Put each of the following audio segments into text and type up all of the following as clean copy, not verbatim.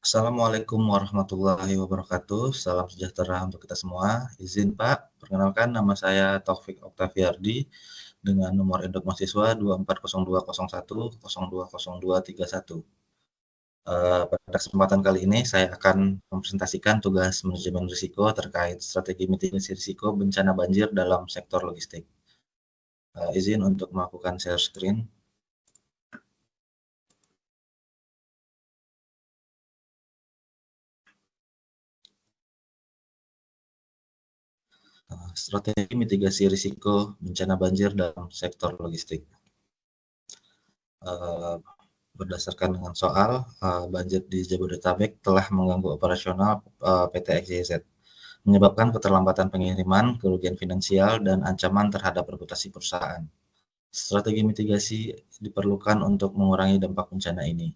Assalamualaikum warahmatullahi wabarakatuh. Salam sejahtera untuk kita semua. Izin Pak, perkenalkan nama saya Taufik Oktaviardi dengan nomor induk mahasiswa 240201020231. Pada kesempatan kali ini saya akan mempresentasikan tugas manajemen risiko terkait strategi mitigasi risiko bencana banjir dalam sektor logistik. Izin untuk melakukan share screen. Strategi mitigasi risiko bencana banjir dalam sektor logistik. Berdasarkan dengan soal, banjir di Jabodetabek telah mengganggu operasional PT XYZ, menyebabkan keterlambatan pengiriman, kerugian finansial, dan ancaman terhadap reputasi perusahaan. Strategi mitigasi diperlukan untuk mengurangi dampak bencana ini.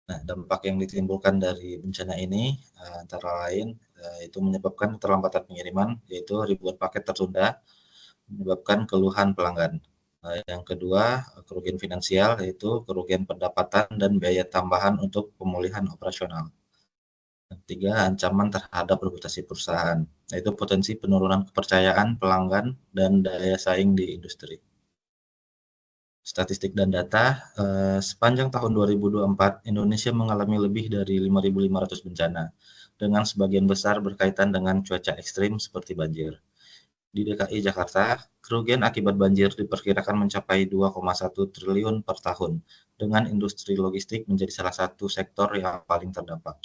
Nah, dampak yang ditimbulkan dari bencana ini antara lain itu menyebabkan keterlambatan pengiriman, yaitu ribuan paket tertunda, menyebabkan keluhan pelanggan. Yang kedua, kerugian finansial, yaitu kerugian pendapatan dan biaya tambahan untuk pemulihan operasional. Yang ketiga, ancaman terhadap reputasi perusahaan, yaitu potensi penurunan kepercayaan pelanggan dan daya saing di industri. Statistik dan data, sepanjang tahun 2024, Indonesia mengalami lebih dari 5.500 bencana, dengan sebagian besar berkaitan dengan cuaca ekstrim seperti banjir. Di DKI Jakarta, kerugian akibat banjir diperkirakan mencapai 2,1 triliun per tahun, dengan industri logistik menjadi salah satu sektor yang paling terdampak.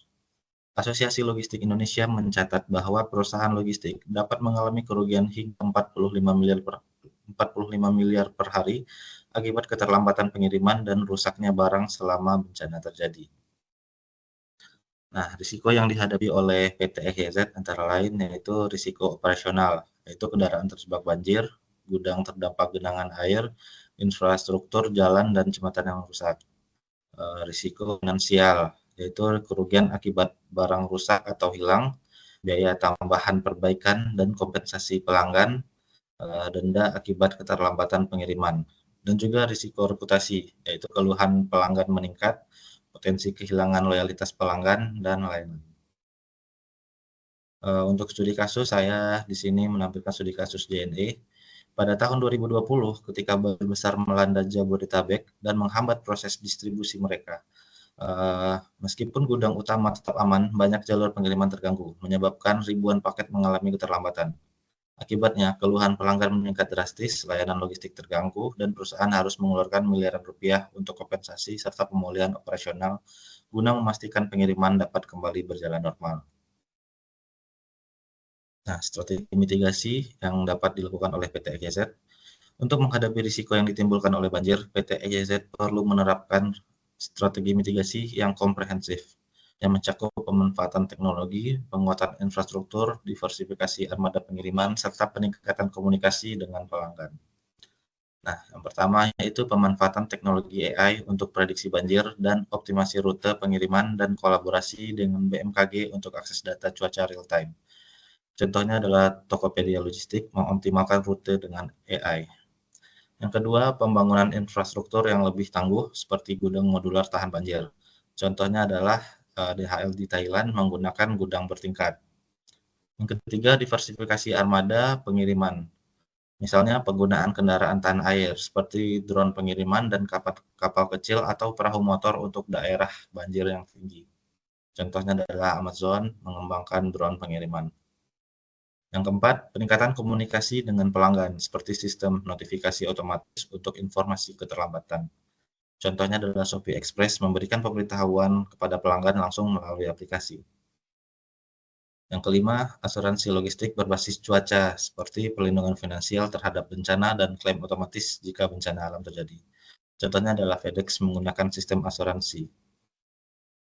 Asosiasi Logistik Indonesia mencatat bahwa perusahaan logistik dapat mengalami kerugian hingga 45 miliar per hari akibat keterlambatan pengiriman dan rusaknya barang selama bencana terjadi. Nah, risiko yang dihadapi oleh PT XYZ antara lain yaitu risiko operasional, yaitu kendaraan terjebak banjir, gudang terdampak genangan air, infrastruktur jalan dan jembatan yang rusak. Risiko finansial, yaitu kerugian akibat barang rusak atau hilang, biaya tambahan perbaikan dan kompensasi pelanggan, denda akibat keterlambatan pengiriman, dan juga risiko reputasi, yaitu keluhan pelanggan meningkat, potensi kehilangan loyalitas pelanggan, dan lain-lain. Untuk studi kasus, saya di sini menampilkan studi kasus JNE. Pada tahun 2020, ketika banjir besar melanda Jabodetabek dan menghambat proses distribusi mereka. Meskipun gudang utama tetap aman, banyak jalur pengiriman terganggu, menyebabkan ribuan paket mengalami keterlambatan. Akibatnya, keluhan pelanggan meningkat drastis, layanan logistik terganggu, dan perusahaan harus mengeluarkan miliaran rupiah untuk kompensasi serta pemulihan operasional guna memastikan pengiriman dapat kembali berjalan normal. Nah, strategi mitigasi yang dapat dilakukan oleh PT XYZ. Untuk menghadapi risiko yang ditimbulkan oleh banjir, PT XYZ perlu menerapkan strategi mitigasi yang komprehensif, yang mencakup pemanfaatan teknologi, penguatan infrastruktur, diversifikasi armada pengiriman, serta peningkatan komunikasi dengan pelanggan. Nah, yang pertama yaitu pemanfaatan teknologi AI untuk prediksi banjir dan optimasi rute pengiriman dan kolaborasi dengan BMKG untuk akses data cuaca real time. Contohnya adalah Tokopedia Logistik mengoptimalkan rute dengan AI. Yang kedua, pembangunan infrastruktur yang lebih tangguh seperti gudang modular tahan banjir. Contohnya adalah DHL di Thailand menggunakan gudang bertingkat. Yang ketiga, diversifikasi armada pengiriman. Misalnya penggunaan kendaraan tahan air seperti drone pengiriman dan kapal kecil atau perahu motor untuk daerah banjir yang tinggi. Contohnya adalah Amazon mengembangkan drone pengiriman. Yang keempat, peningkatan komunikasi dengan pelanggan seperti sistem notifikasi otomatis untuk informasi keterlambatan. Contohnya adalah Shopee Express memberikan pemberitahuan kepada pelanggan langsung melalui aplikasi. Yang kelima, asuransi logistik berbasis cuaca seperti perlindungan finansial terhadap bencana dan klaim otomatis jika bencana alam terjadi. Contohnya adalah FedEx menggunakan sistem asuransi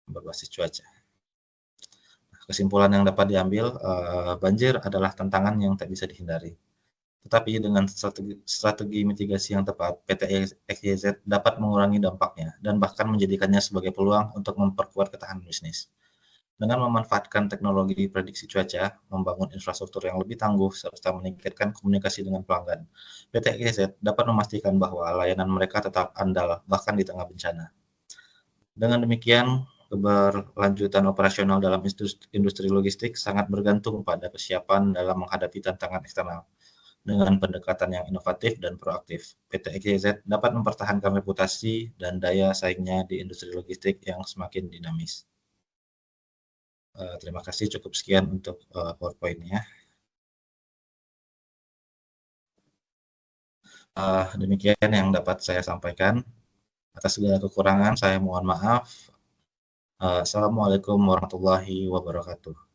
berbasis cuaca. Kesimpulan yang dapat diambil, banjir adalah tantangan yang tak bisa dihindari. Tetapi dengan strategi mitigasi yang tepat, PT XYZ dapat mengurangi dampaknya dan bahkan menjadikannya sebagai peluang untuk memperkuat ketahanan bisnis. Dengan memanfaatkan teknologi prediksi cuaca, membangun infrastruktur yang lebih tangguh, serta meningkatkan komunikasi dengan pelanggan, PT XYZ dapat memastikan bahwa layanan mereka tetap andal bahkan di tengah bencana. Dengan demikian, keberlanjutan operasional dalam industri logistik sangat bergantung pada kesiapan dalam menghadapi tantangan eksternal. Dengan pendekatan yang inovatif dan proaktif, PT XYZ dapat mempertahankan reputasi dan daya saingnya di industri logistik yang semakin dinamis. Terima kasih, cukup sekian untuk PowerPoint-nya. Demikian yang dapat saya sampaikan. Atas segala kekurangan, saya mohon maaf. Assalamualaikum warahmatullahi wabarakatuh.